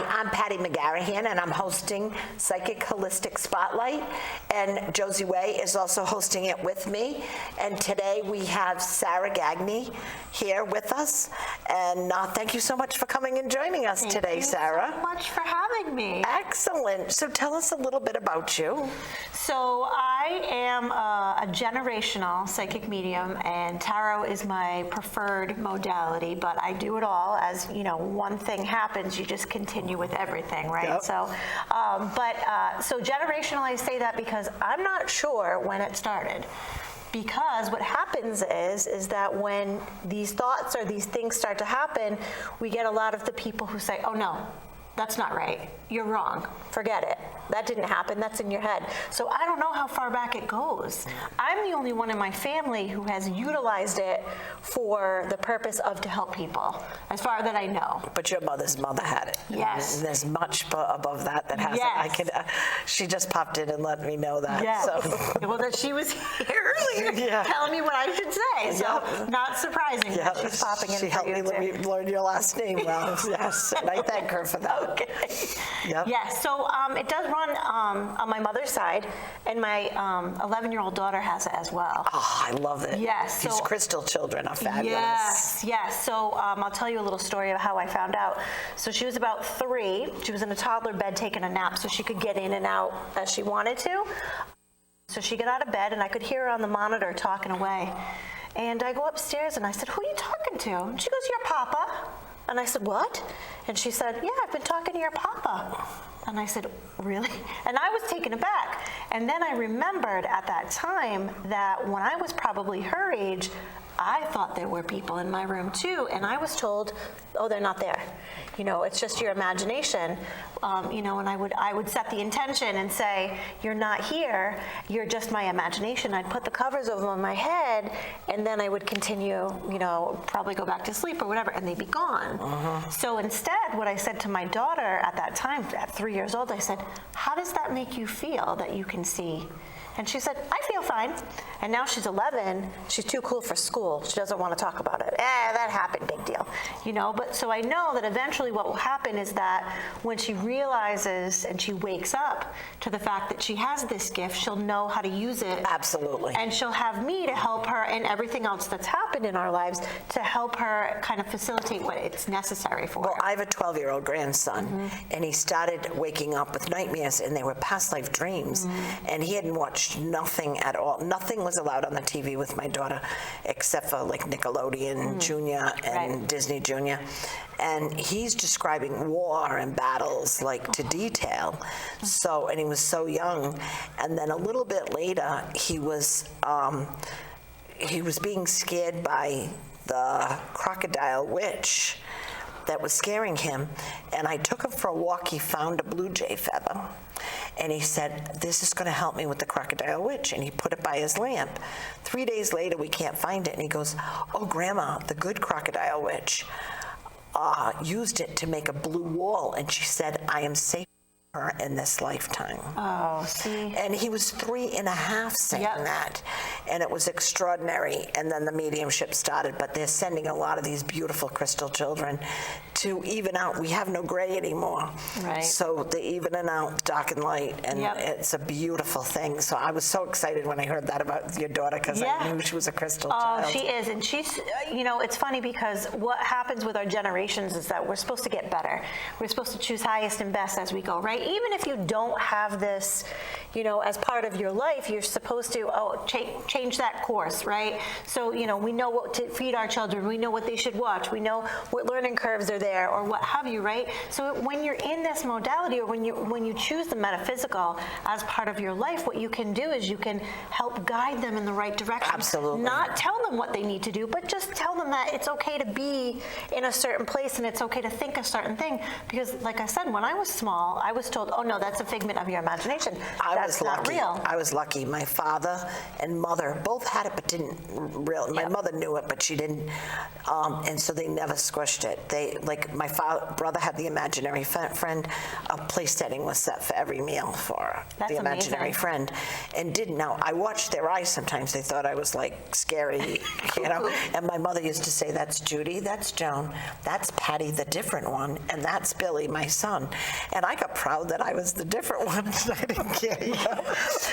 I'm Patty McGarrahan, and I'm hosting Psychic Holistic Spotlight, and Josie Way is also hosting it with me. And today we have Sarah Gagne here with us, and thank you so much for coming and joining us today, Sarah. Thank you so much for having me. Excellent. So tell us a little bit about you. So I am a generational psychic medium, and tarot is my preferred modality, but I do it all. As you know, one thing happens, you just continue with everything, right? Yep. So, so generational, I say that because I'm not sure when it started. Because what happens is that when these thoughts or these things start to happen, we get a lot of the people who say, oh no, that's not right. You're wrong. Forget it. That didn't happen. That's in your head. So I don't know how far back it goes. I'm the only one in my family who has utilized it for the purpose of to help people, as far that I know. But your mother's mother had it. Yes. And there's much above that hasn't. Yes. She just popped in and let me know that. Yes. So. Well, that she was here earlier telling me what I should say. So not surprising that she's popping in. She helped me learn your last name well. Yes. And I thank her for that. Okay. Yep. Yes. So it does run on my mother's side, and my 11-year-old daughter has it as well. Oh, I love it. Yes. These crystal children are fabulous. Yes, yes. So I'll tell you a little story of how I found out. So she was about 3. She was in a toddler bed taking a nap, so she could get in and out as she wanted to. So she got out of bed, and I could hear her on the monitor talking away. And I go upstairs, and I said, who are you talking to? And she goes, your papa. And I said, what? And she said, yeah, I've been talking to your papa. And I said, really? And I was taken aback. And then I remembered at that time that when I was probably her age, I thought there were people in my room too, and I was told, oh, they're not there. You know, it's just your imagination. You know, and I would set the intention and say, you're not here, you're just my imagination. I'd put the covers over my head, and then I would continue, you know, probably go back to sleep or whatever, and they'd be gone. So instead, what I said to my daughter at that time, at 3 years old, I said, how does that make you feel that you can see? And she said, I feel fine. And now she's 11. She's too cool for school. She doesn't want to talk about it. That happened, big deal. You know, but so I know that eventually what will happen is that when she realizes and she wakes up to the fact that she has this gift, she'll know how to use it. Absolutely. And she'll have me to help her and everything else that's happened in our lives to help her kind of facilitate what it's necessary for Well, her. I have a 12-year-old grandson, and he started waking up with nightmares, and they were past life dreams. And he hadn't watched nothing at all. Nothing was allowed on the TV with my daughter except for like Nickelodeon Junior and Disney Junior. And he's describing war and battles like to detail. So, and he was so young. And then a little bit later, he was being scared by the crocodile witch that was scaring him, and I took him for a walk. He found a blue jay feather, and he said, this is going to help me with the crocodile witch, and he put it by his lamp. 3 days later, we can't find it, and he goes, oh, Grandma, the good crocodile witch used it to make a blue wall, and she said, I am safe her in this lifetime. Oh, see. And he was 3.5 saying that, and it was extraordinary. And then the mediumship started, but they're sending a lot of these beautiful crystal children to even out. We have no gray anymore. Right. So they evening out dark and light, and it's a beautiful thing. So I was so excited when I heard that about your daughter, because I knew she was a crystal child. Oh, she is. And she's, you know, it's funny because what happens with our generations is that we're supposed to get better. We're supposed to choose highest and best as we go, right? Even if you don't have this, you know, as part of your life, you're supposed to, change that course, right? So, you know, we know what to feed our children. We know what they should watch. We know what learning curves are there or what have you, right? So when you're in this modality, or when you choose the metaphysical as part of your life, what you can do is you can help guide them in the right direction. Absolutely. Not tell them what they need to do, but just tell them that it's okay to be in a certain place and it's okay to think a certain thing. Because like I said, when I was small, I was told, oh no, that's a figment of your imagination. That's not real. I was lucky. My father and mother both had it, but didn't really. My mother knew it, but she didn't. And so they never squished it. They, like like my brother had the imaginary friend, a place setting was set for every meal for That's the imaginary amazing. friend, and didn't know. I watched their eyes sometimes. They thought I was like scary, you know. And my mother used to say, "That's Judy, that's Joan, that's Patty, the different one, and that's Billy, my son." And I got proud that I was the different one. I didn't care, you know.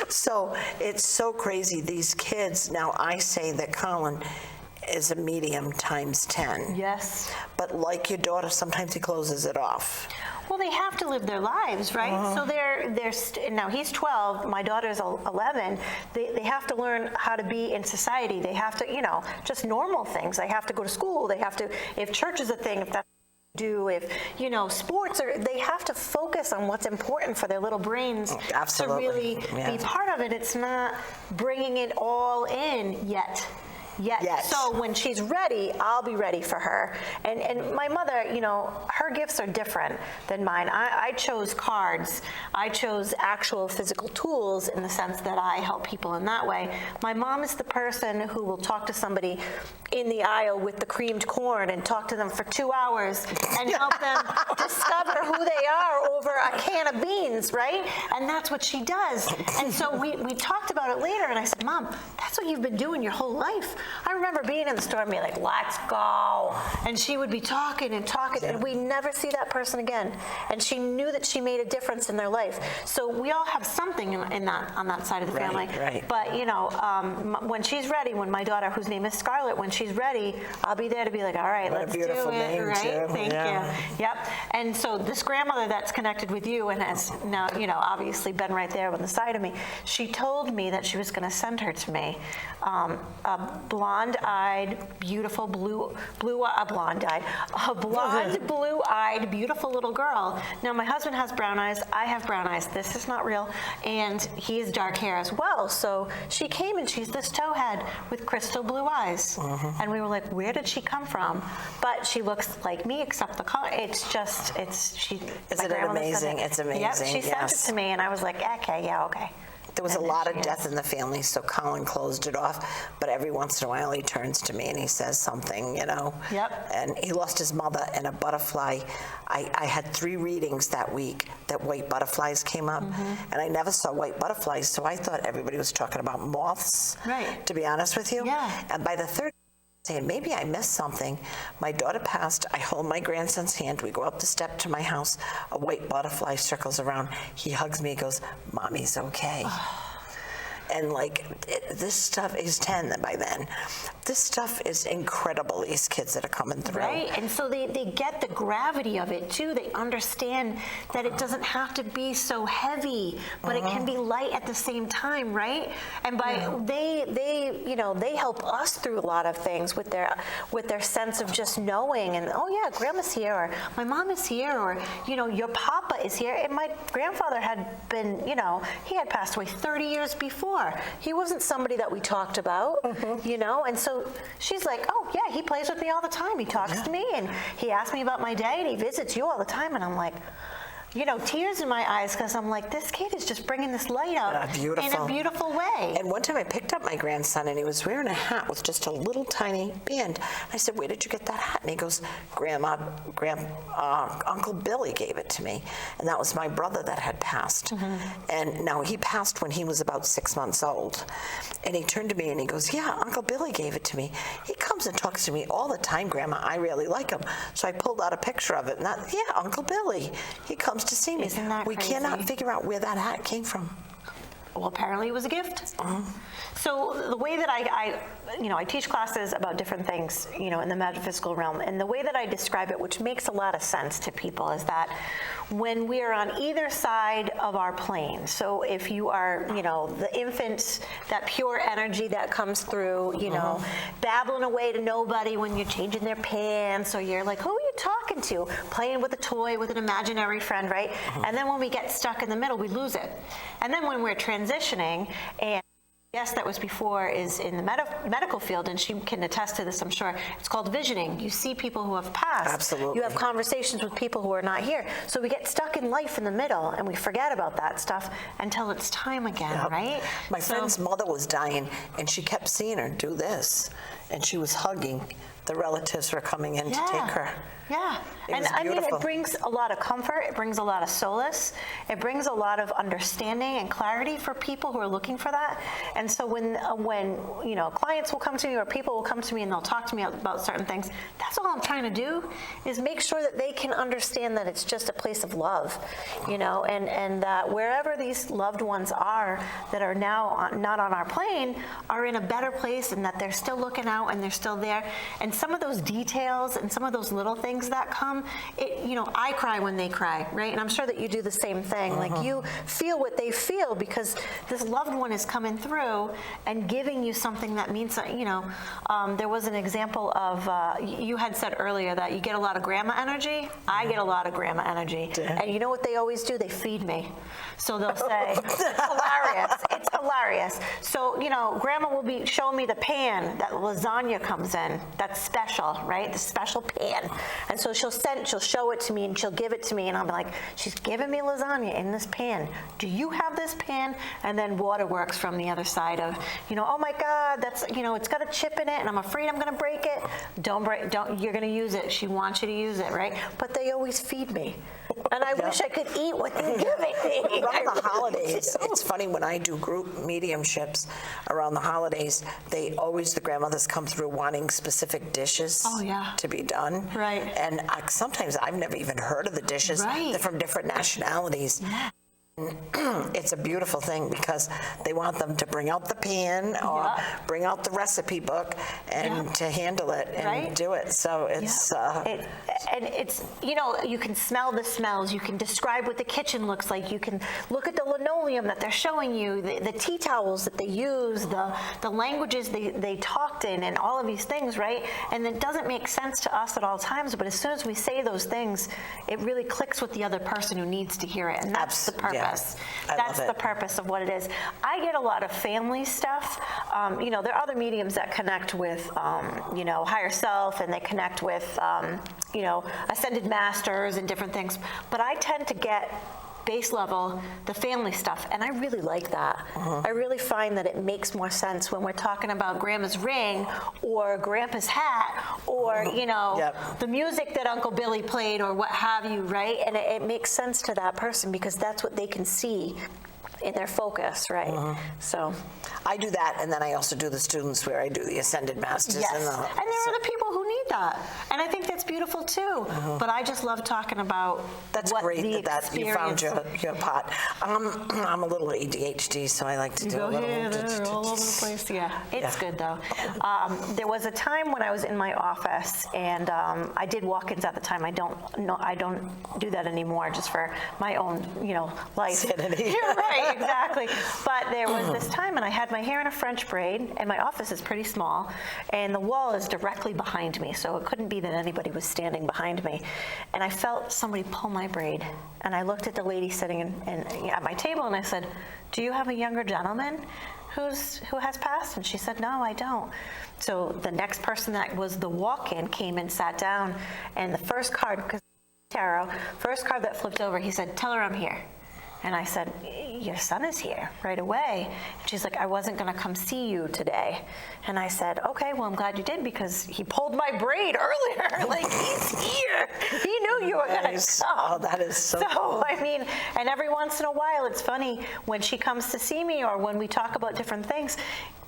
So it's so crazy. These kids now. I say that Colin is a medium times 10. Yes. But like your daughter, sometimes he closes it off. Well, they have to live their lives, right? So now he's 12, my daughter's 11. They have to learn how to be in society. They have to, just normal things. They have to go to school. They have to, if church is a thing, if that's if sports they have to focus on what's important for their little brains to really be part of it. It's not bringing it all in yet. So when she's ready, I'll be ready for her. And my mother, her gifts are different than mine. I chose cards. I chose actual physical tools in the sense that I help people in that way. My mom is the person who will talk to somebody in the aisle with the creamed corn and talk to them for 2 hours and help them discover who they are over a can of beans, right? And that's what she does. And so we talked about it later, and I said, "Mom, that's what you've been doing your whole life." I remember being in the store and being like, "Let's go." And she would be talking and talking, and we never see that person again. And she knew that she made a difference in their life. So we all have something in that on that side of the family. Right. But, when she's ready, when my daughter, whose name is Scarlett, when she's ready, I'll be there to be like, "All right, what let's a beautiful do it." Name, right? too. Thank you. Yep. And so this grandmother that's connected with you and has now, obviously been right there on the side of me, she told me that she was going to send her to me, a blonde-eyed, beautiful blonde, blue-eyed, beautiful little girl. Now my husband has brown eyes. I have brown eyes. This is not real. And he has dark hair as well. So she came and she's this towhead with crystal blue eyes. And we were like, where did she come from? But she looks like me except the color. Isn't it amazing? It's amazing. Yep, she sent it to me and I was like, okay. There was a lot of death in the family, so Colin closed it off. But every once in a while, he turns to me and he says something, Yep. And he lost his mother in a butterfly. I had 3 readings that week that white butterflies came up, and I never saw white butterflies, so I thought everybody was talking about moths. Right. To be honest with you. Yeah. And by the third, saying maybe I missed something. My daughter passed. I hold my grandson's hand. We go up the step to my house. A white butterfly circles around. He hugs me. He goes, "Mommy's okay." And this stuff is 10 by then. This stuff is incredible, these kids that are coming through. Right, and so they get the gravity of it too. They understand that it doesn't have to be so heavy, but it can be light at the same time, right? And they help us through a lot of things with their sense of just knowing and, oh yeah, grandma's here, or my mom is here, or your papa is here. And my grandfather had been, he had passed away 30 years before. He wasn't somebody that we talked about, and so she's like, "Oh yeah, he plays with me all the time. He talks to me and he asks me about my day and he visits you all the time." And I'm like, tears in my eyes because I'm like, this kid is just bringing this light out in a beautiful way. And one time I picked up my grandson and he was wearing a hat with just a little tiny band. I said, "Where did you get that hat?" And he goes, Uncle Billy gave it to me. And that was my brother that had passed. And now he passed when he was about 6 months old. And he turned to me and he goes, "Yeah, Uncle Billy gave it to me. He comes and talks to me all the time, Grandma. I really like him." So I pulled out a picture of it. And Uncle Billy. He comes to see me. Isn't that we crazy? cannot figure out where that hat came from. Well, apparently it was a gift. So the way that I teach classes about different things, in the metaphysical realm, and the way that I describe it, which makes a lot of sense to people, is that when we are on either side of our plane, so if you are, the infants, that pure energy that comes through, babbling away to nobody when you're changing their pants, or you're like, who are you talking to? Playing with a toy with an imaginary friend, right? And then when we get stuck in the middle, we lose it. And then when we're transitioning, and yes, that was before, is in the medical field, and she can attest to this, I'm sure. It's called visioning. You see people who have passed. Absolutely. You have conversations with people who are not here. So we get stuck in life in the middle, and we forget about that stuff until it's time again, right? My friend's mother was dying, and she kept seeing her do this, and she was hugging the relatives were coming in to take her. Yeah, It and was I mean, beautiful. it brings a lot of comfort, it brings a lot of solace, it brings a lot of understanding and clarity for people who are looking for that. And so when you know, clients will come to me or people will come to me and they'll talk to me about certain things, that's all I'm trying to do is make sure that they can understand that it's just a place of love, you know, and that wherever these loved ones are that are now not on our plane are in a better place, and that they're still looking out and they're still there. And some of those details and some of those little things that come, you know, I cry when they cry, right? And I'm sure that you do the same thing. Like, you feel what they feel because this loved one is coming through and giving you something that means that, you know, there was an example of, you had said earlier that you get a lot of grandma energy. I get a lot of grandma energy. And you know what they always do? They feed me. So they'll say, it's hilarious. It's hilarious. So, you know, grandma will be showing me the pan that lasagna comes in. That's special, right? The special pan. And so she'll show it to me and she'll give it to me, and I'll be like, she's giving me lasagna in this pan. Do you have this pan? And then waterworks from the other side of, you know, oh my God, that's, you know, it's got a chip in it and I'm afraid I'm gonna break it. Don't, you're gonna use it. She wants you to use it, right? But they always feed me. And I wish I could eat what they're giving me. Around the holidays, it's funny when I do group mediumships around the holidays, the grandmothers come through wanting specific dishes to be done. Right. And sometimes I've never even heard of the dishes. Right. They're from different nationalities. Yeah. It's a beautiful thing because they want them to bring out the pan or bring out the recipe book and to handle it and do it. So it's and it's, you know, you can smell the smells, you can describe what the kitchen looks like, you can look at the linoleum that they're showing you, the tea towels that they use, the languages they talked in, and all of these things, right? And it doesn't make sense to us at all times, but as soon as we say those things, it really clicks with the other person who needs to hear it, and that's the purpose. That's the purpose of what it is. I get a lot of family stuff. You know, there are other mediums that connect with, you know, higher self, and they connect with, you know, ascended masters and different things. But I tend to get base level, the family stuff, and I really like that. I really find that it makes more sense when we're talking about grandma's ring or grandpa's hat or, you know, the music that Uncle Billy played or what have you, right? And it makes sense to that person because that's what they can see in their focus, right? So I do that, and then I also do the students where I do the Ascended Masters. And there are other people who need that, and I think that's beautiful too. But I just love talking about what great the that you found your pot. I'm a little ADHD, so I like to do a little. Here, all over the place. Yeah, it's good though. There was a time when I was in my office, and I did walk-ins at the time. I don't do that anymore, just for my own, you know, life. Sanity. You're right. Exactly. But there was this time, and I had my hair in a French braid, and my office is pretty small, and the wall is directly behind me, so it couldn't be that anybody was standing behind me. And I felt somebody pull my braid, and I looked at the lady sitting at my table, and I said, "Do you have a younger gentleman who has passed?" And she said, "No, I don't." So the next person that was the walk-in came and sat down, and the first card, because tarot, first card that flipped over, he said, "Tell her I'm here." And I said, "Your son is here right away." And she's like, "I wasn't going to come see you today." And I said, "Okay, well, I'm glad you did because he pulled my braid earlier. Like, he's here. He knew you were going to come." Oh, that is so cool. I mean, and every once in a while, it's funny when she comes to see me or when we talk about different things,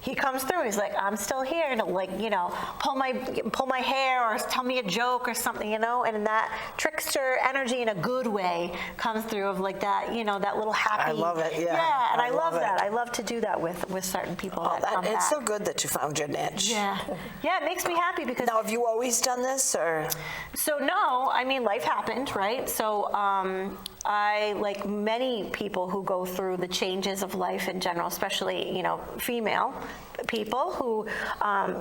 he comes through. He's like, "I'm still here," and he'll, like, you know, pull my hair or tell me a joke or something, you know. And that trickster energy in a good way comes through of like that, you know, that little happy. I love it. Yeah. Yeah, and I love that. I love to do that with certain people. It's so good that you found your niche. Yeah. Yeah, it makes me happy because. Now, have you always done this, or? So no, I mean, life happened, right? So I, like many people who go through the changes of life in general, especially, you know, female people who,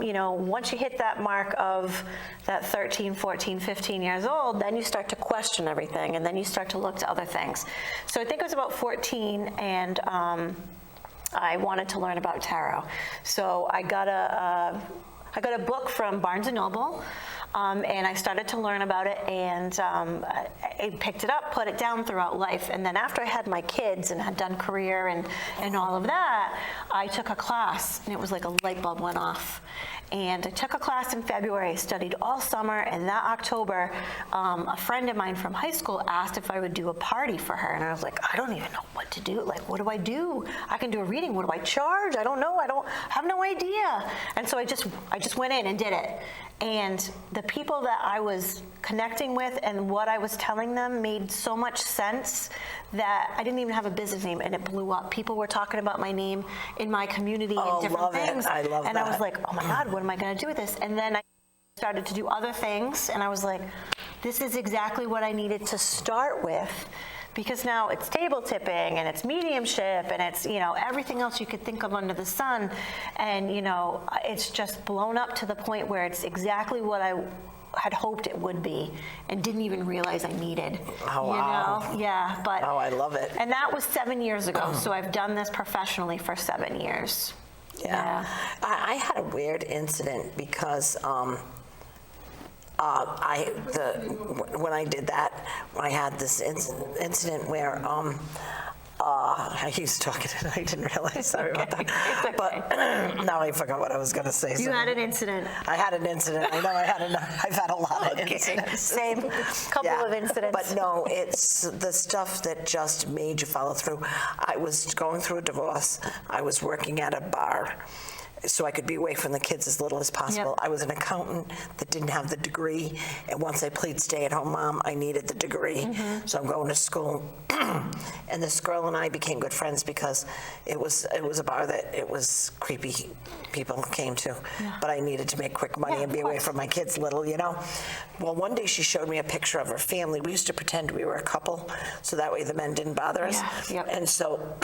you know, once you hit that mark of that 13, 14, 15 years old, then you start to question everything, and then you start to look to other things. So I think it was about 14, and I wanted to learn about tarot. So I got a book from Barnes & Noble, and I started to learn about it, and I picked it up, put it down throughout life. And then after I had my kids and had done career and all of that, I took a class, and it was like a light bulb went off. And I took a class in February, studied all summer, and that October, a friend of mine from high school asked if I would do a party for her. And I was like, I don't even know what to do. Like, what do I do? I can do a reading. What do I charge? I don't know. I have no idea. And so I just went in and did it. And the people that I was connecting with and what I was telling them made so much sense that I didn't even have a business name, and it blew up. People were talking about my name in my community and different things. I love and that. I was like, oh my God, what am I going to do with this? And then I started to do other things, and I was like, this is exactly what I needed to start with. Because now it's table tipping and it's mediumship and it's, everything else you could think of under the sun. And, it's just blown up to the point where it's exactly what I had hoped it would be and didn't even realize I needed. Oh, wow. Yeah, but. Oh, I love it. And that was 7 years ago. So I've done this professionally for 7 years. Yeah. I had a weird incident because when I did that, I had this incident where I used talking and I didn't realize. Sorry about that. It's okay. But now I forgot what I was going to say. You had an incident. I had an incident. I know I've had a lot of incidents. Same. Couple of incidents. But no, it's the stuff that just made you follow through. I was going through a divorce. I was working at a bar, so I could be away from the kids as little as possible. Yep. I was an accountant that didn't have the degree, and once I played stay-at-home mom, I needed the degree. So I'm going to school, and this girl and I became good friends because it was a bar that it was creepy people came to, but I needed to make quick money and be away from my kids little, Well, one day she showed me a picture of her family. We used to pretend we were a couple, so that way the men didn't bother us. Yep. And so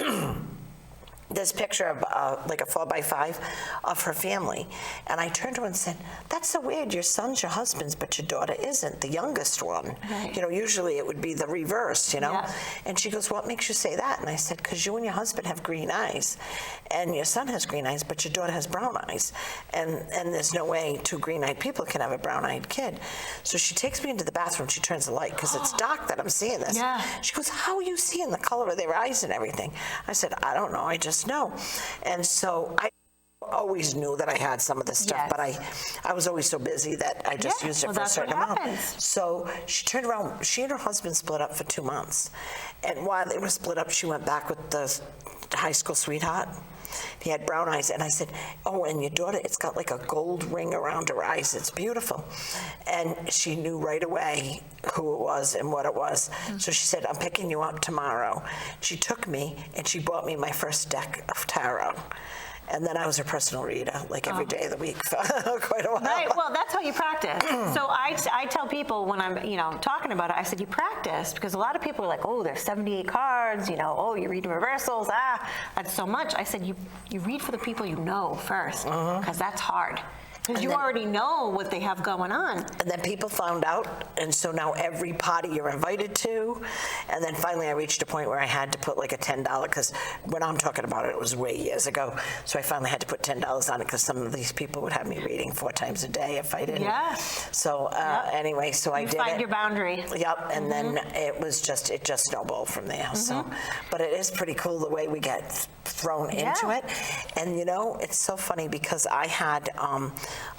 this picture of like a 4x5 of her family, and I turned to her and said, that's so weird, your son's your husband's but your daughter isn't, the youngest one. Right. Usually it would be the reverse, Yeah. And she goes, what makes you say that? And I said, because you and your husband have green eyes, and your son has green eyes but your daughter has brown eyes, and there's no way two green-eyed people can have a brown-eyed kid. So she takes me into the bathroom, she turns the light because it's dark that I'm seeing this. Yeah. She goes, how are you seeing the color of their eyes and everything? I said, I don't know, I just know. And so I always knew that I had some of this stuff, but I was always so busy that I just used it for a certain amount. So she turned around, she and her husband split up for 2 months. And while they were split up, she went back with the high school sweetheart. He had brown eyes, and I said, oh, and your daughter, it's got like a gold ring around her eyes. It's beautiful. And she knew right away who it was and what it was. So she said, I'm picking you up tomorrow. She took me, and she bought me my first deck of tarot. And then I was her personal reader, like every day of the week for quite a while. Right, well, that's how you practice. So I tell people when I'm, talking about it, I said, you practice, because a lot of people are like, oh, there's 78 cards, oh, you read reversals, that's so much. I said, you read for the people you know first, because that's hard. Because you already know what they have going on. And then people found out, and so now every party you're invited to. And then finally I reached a point where I had to put like a $10, because when I'm talking about it, it was way years ago. So I finally had to put $10 on it because some of these people would have me reading 4 times a day if I didn't. Yeah. So anyway, so I did it. You find your boundary. Yep, and then it just snowballed from there. So, but it is pretty cool the way we get thrown into it. And it's so funny because I had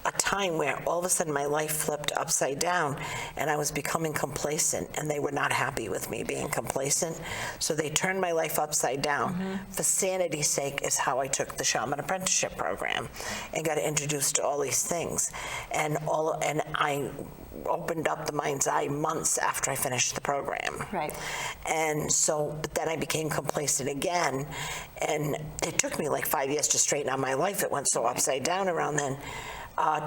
a time where all of a sudden my life flipped upside down and I was becoming complacent, and they were not happy with me being complacent. So they turned my life upside down. For sanity's sake is how I took the shaman apprenticeship program and got introduced to all these things. And I opened up the mind's eye months after I finished the program. Right. And so, but then I became complacent again, and it took me like 5 years to straighten out my life. It went so upside down around then.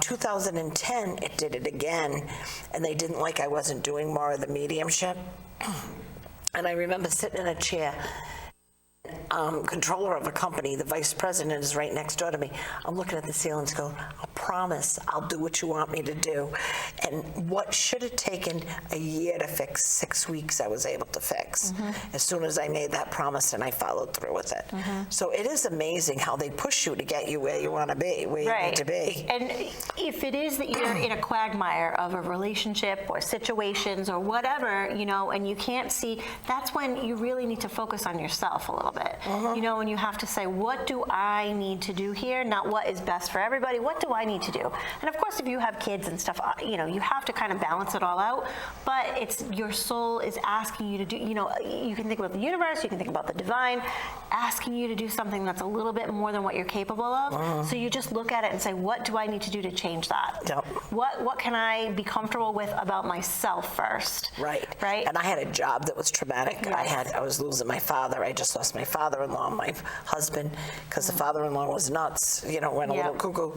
2010, it did it again, and they didn't like I wasn't doing more of the mediumship. And I remember sitting in a chair, controller of a company, the vice president is right next door to me. I'm looking at the ceiling and go, I promise I'll do what you want me to do. And what should have taken a year to fix, 6 weeks I was able to fix. As soon as I made that promise and I followed through with it. So it is amazing how they push you to get you where you want to be, where you need to be. And if it is that you're in a quagmire of a relationship or situations or whatever, and you can't see, that's when you really need to focus on yourself a little bit. And you have to say, what do I need to do here? Not what is best for everybody. What do I need need to do? And of course, if you have kids and stuff, you know, you have to kind of balance it all out. But it's your soul is asking you to do, you know, you can think about the universe, you can think about the divine, asking you to do something that's a little bit more than what you're capable of. So you just look at it and say, what do I need to do to change that? Yep. What can I be comfortable with about myself first? Right. Right. And I had a job that was traumatic. Yes. I was losing my father. I just lost my father-in-law, my husband, because the father-in-law was nuts. You know, went a little cuckoo.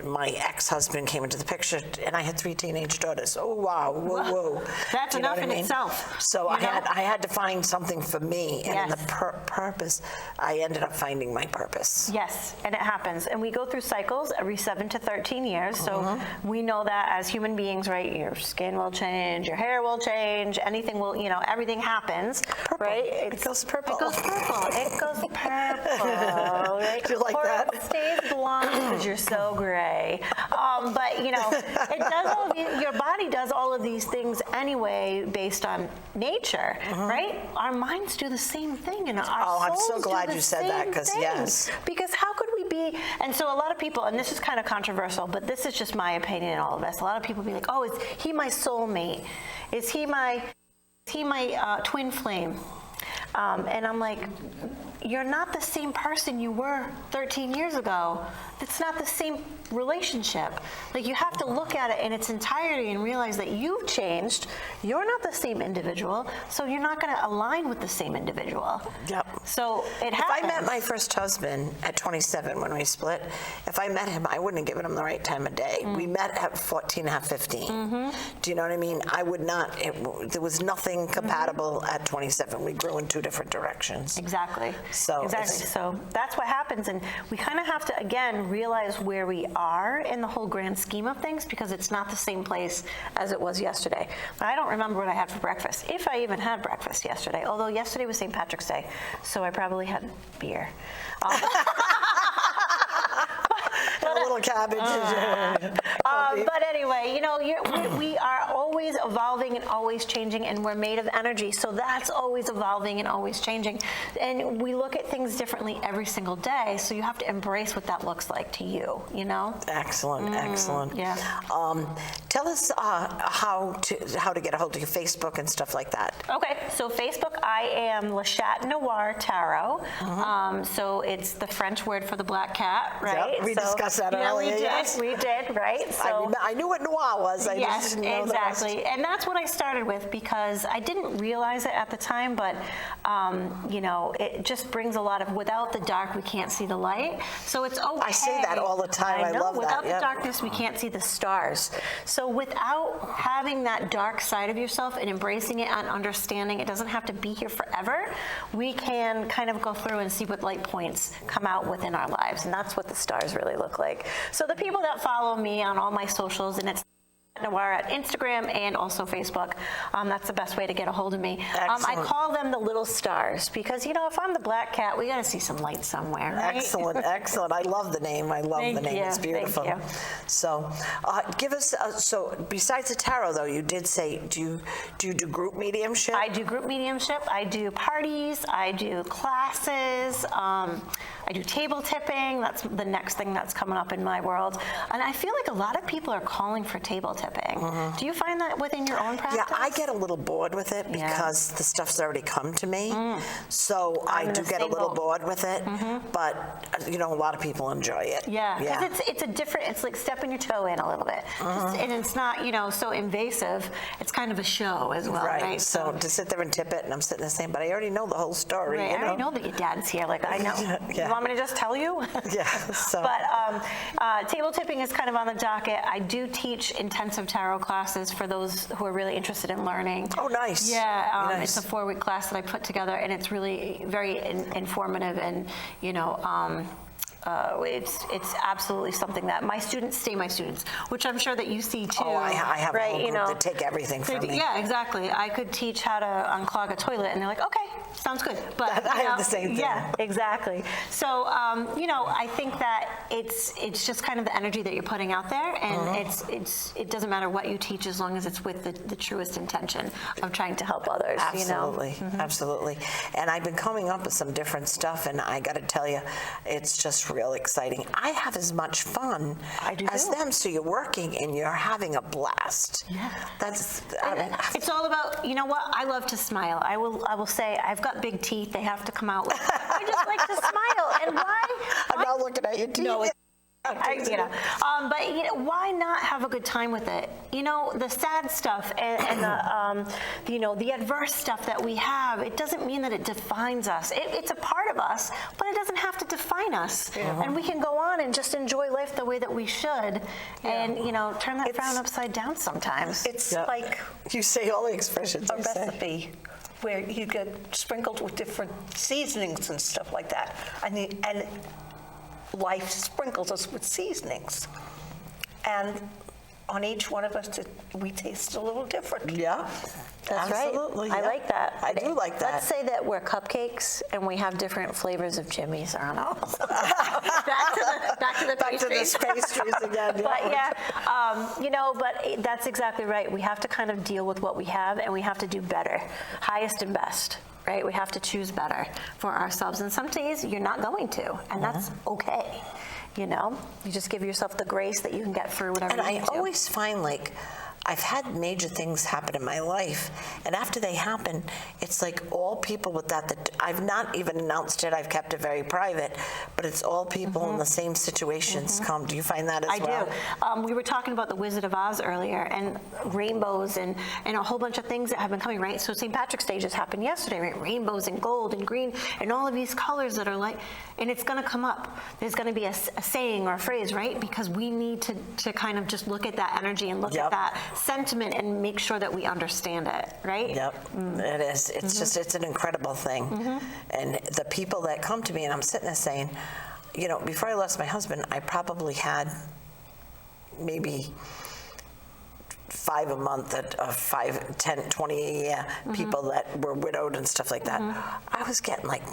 My ex-husband came into the picture, and I had 3 teenage daughters. Oh wow, whoa. That's you know enough what in I mean? itself. So I had to find something for me, and in the purpose, I ended up finding my purpose. Yes, and it happens. And we go through cycles every 7 to 13 years. So we know that as human beings, right? Your skin will change, your hair will change, anything will, you know, everything happens, right? It goes purple. It goes purple. It goes purple, right? Do you like or that? It stays blonde because you're so gray. But, you know, it does all of your body does all of these things anyway based on nature, right? Our minds do the same thing, and our I'm so souls glad do the you said that, same 'cause thing. yes. Because how could we be, and so a lot of people, and this is kind of controversial, but this is just my opinion in all of this. A lot of people be like, oh, is he my soulmate? Is he my twin flame? And I'm like, you're not the same person you were 13 years ago. It's not the same relationship. Like, you have to look at it in its entirety and realize that you've changed. You're not the same individual, so you're not going to align with the same individual. Yep. So it happens. If I met my first husband at 27 when we split, if I met him, I wouldn't have given him the right time of day. We met at 14 and a half, 15. Do you know what I mean? I would not, there was nothing compatible at 27. We grew in 2 different directions. Exactly. So exactly. So that's what happens, and we kind of have to again realize where we are in the whole grand scheme of things, because it's not the same place as it was yesterday. But I don't remember what I had for breakfast, if I even had breakfast yesterday. Although yesterday was St. Patrick's Day, so I probably had beer. And a little cabbage. But anyway, you know, we are always evolving and always changing, and we're made of energy, so that's always evolving and always changing. And we look at things differently every single day, so you have to embrace what that looks like to you, you know? Excellent, excellent. Yeah. Tell us how to get a hold of your Facebook and stuff like that. Okay, so Facebook, I am Le Chat Noir Tarot. So it's the French word for the black cat, right? Yep, we discussed that earlier. We did, right? So I knew what noir was. I yes, just didn't know exactly. And that's what I started with, because I didn't realize it at the time, but you know, it just brings a lot of, without the dark, we can't see the light. So it's okay. I say that all the time. I know, love that. without the darkness, we can't see the stars. So without having that dark side of yourself and embracing it and understanding it doesn't have to be here forever, we can kind of go through and see what light points come out within our lives. And that's what the stars really look like. So the people that follow me on all my socials, and it's Noir at Instagram and also Facebook. That's the best way to get a hold of me. I call them the little stars, because, you know, if I'm the black cat, we got to see some light somewhere, right? Excellent, excellent. I love the name. I love the name. You. It's beautiful. Thank you. So, give us. So, besides the tarot, though, you did say, do you do group mediumship? I do group mediumship. I do parties. I do classes. I do table tipping. That's the next thing that's coming up in my world. And I feel like a lot of people are calling for table tipping. Do you find that within your own practice? Yeah, I get a little bored with it because the stuff's already come to me. So I do get a little bored with it, but you know, a lot of people enjoy it. Yeah, because it's a different, it's like stepping your toe in a little bit. And it's not, you know, so invasive. It's kind of a show as well, right? So to sit there and tip it, and I'm sitting there saying, but I already know the whole story. Right, you I already know that your dad's here. Like, I know. You want me to just tell you? Yeah. So. But table tipping is kind of on the docket. I do teach intensive tarot classes for those who are really interested in learning. Oh, nice. Yeah, nice. It's a 4-week class that I put together, and it's really very informative, and you know, it's absolutely something that my students stay my students, which I'm sure that you see too. Oh, I have right? a whole group that take everything from me. Yeah, exactly. I could teach how to unclog a toilet, and they're like, okay, sounds good. But I have the same thing. Yeah, exactly. So you know, I think that it's just kind of the energy that you're putting out there, and it doesn't matter what you teach as long as it's with the truest intention of trying to help others. Absolutely, you know? Absolutely. And I've been coming up with some different stuff, and I got to tell you, it's just real exciting. I have as much fun as them, so you're working and you're having a blast. Yeah. It's all about, you know what, I love to smile. I will say, I've got big teeth, they have to come out. I just like to smile, and why? I'm not looking at your teeth. No, but why not have a good time with it? The sad stuff and the the adverse stuff that we have, it doesn't mean that it defines us. It's a part of us, but it doesn't have to define us. And we can go on and just enjoy life the way that we should, and turn that frown upside down sometimes. It's like you say all the expressions. A recipe where you get sprinkled with different seasonings and stuff like that, and life sprinkles us with seasonings, and on each one of us, we taste a little different. Yeah, that's absolutely. Right. I like that. I do like that. Let's say that we're cupcakes and we have different flavors of Jimmy's. I don't know. back to the pastries. Again. But that's exactly right. We have to kind of deal with what we have, and we have to do better, highest and best. Right? We have to choose better for ourselves. And some days you're not going to, and that's okay. You just give yourself the grace that you can get through whatever you need to. And I always find, like, I've had major things happen in my life, and after they happen, it's like all people with that I've not even announced it, I've kept it very private, but it's all people in the same situations come. Do you find that as well? I do. We were talking about the Wizard of Oz earlier, and rainbows and a whole bunch of things that have been coming, right? So St. Patrick's Day just happened yesterday, right? Rainbows and gold and green and all of these colors that are like, and it's going to come up. There's going to be a saying or a phrase, right? Because we need to kind of just look at that energy and look at that sentiment and make sure that we understand it, right? Yep, it is. It's just, it's an incredible thing. And the people that come to me, and I'm sitting there saying, before I lost my husband, I probably had maybe 5 a month, 5, 10, 20 a year, people that were widowed and stuff like that. I was getting like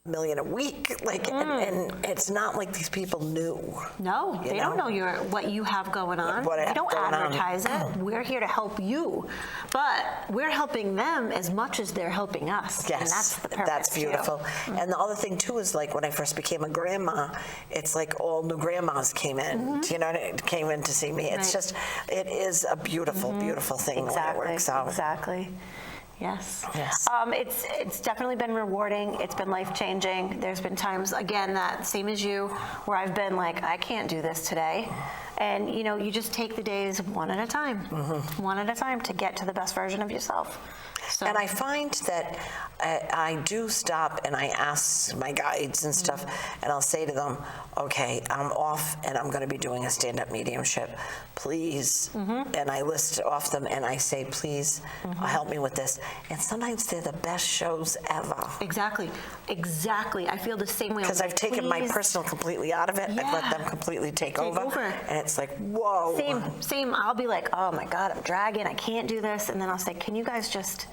$1 million a week, and it's not like these people knew. No, they don't know what you have going on. We don't advertise it. We're here to help you, but we're helping them as much as they're helping us. Yes, and that's the purpose. That's beautiful. And the other thing too is, like, when I first became a grandma, it's like all new grandmas came in. Came in to see me. It's just, it is a beautiful, beautiful thing when it works out. Exactly. Yes. Yes. It's definitely been rewarding. It's been life-changing. There's been times, again, that same as you, where I've been like, I can't do this today. And, you just take the days one at a time, one at a time to get to the best version of yourself. So. And I find that I do stop and I ask my guides and stuff, and I'll say to them, okay, I'm off and I'm going to be doing a stand-up mediumship. Please. And I list off them and I say, please help me with this. And sometimes they're the best shows ever. Exactly. I feel the same way. Because I've taken my personal completely out of it. I've let them completely take over. And it's like, whoa. Same. I'll be like, oh my God, I'm dragging. I can't do this. And then I'll say, can you guys just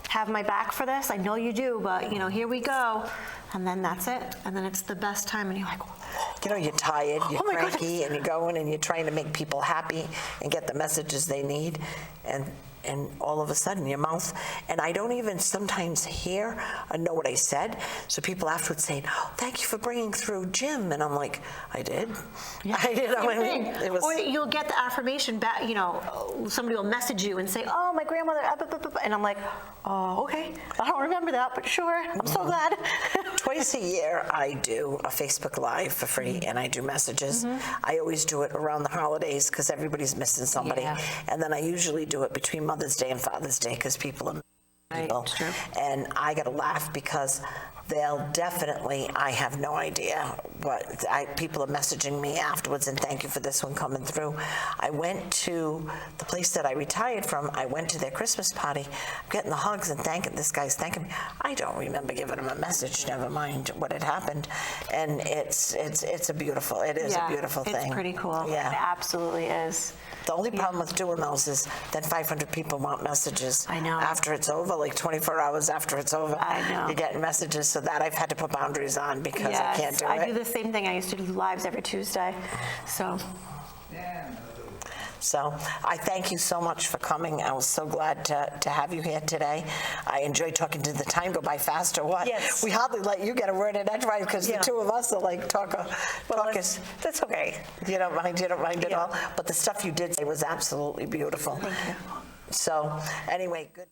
have my back for this? I know you do, but here we go. And then that's it. And then it's the best time. And you're like, you're tired, you're cranky, and you're going and you're trying to make people happy and get the messages they need. And all of a sudden your mouth, and I don't even sometimes hear or know what I said. So people afterwards saying, oh, thank you for bringing through Jim. And I'm like, I did. Yeah. I did. It was, or you'll get the affirmation back, somebody will message you and say, oh, my grandmother, and I'm like, oh, okay. I don't remember that, but sure. I'm so glad. Twice a year I do a Facebook Live for free, and I do messages. I always do it around the holidays because everybody's missing somebody. And then I usually do it between Mother's Day and Father's Day because people are people. True. And I got to laugh because they'll definitely, I have no idea what, people are messaging me afterwards and thank you for this one coming through. I went to the place that I retired from, I went to their Christmas party, I'm getting the hugs and this guy's thanking me. I don't remember giving him a message, never mind what had happened. And it's a beautiful, it is a beautiful thing. It's pretty cool. Yeah. It absolutely is. The only problem with doing those is that 500 people want messages. I know. After it's over, like 24 hours after it's over. I know. You're getting messages, so that I've had to put boundaries on because I can't do it. I do the same thing. I used to do lives every Tuesday. So. So I thank you so much for coming. I was so glad to have you here today. I enjoyed talking to the time go by fast or what? Yes. We hardly let you get a word in edgewise because the two of us are like talkers. That's okay. You don't mind at Yeah. all. But the stuff you did say was absolutely beautiful. Thank you. So anyway, good.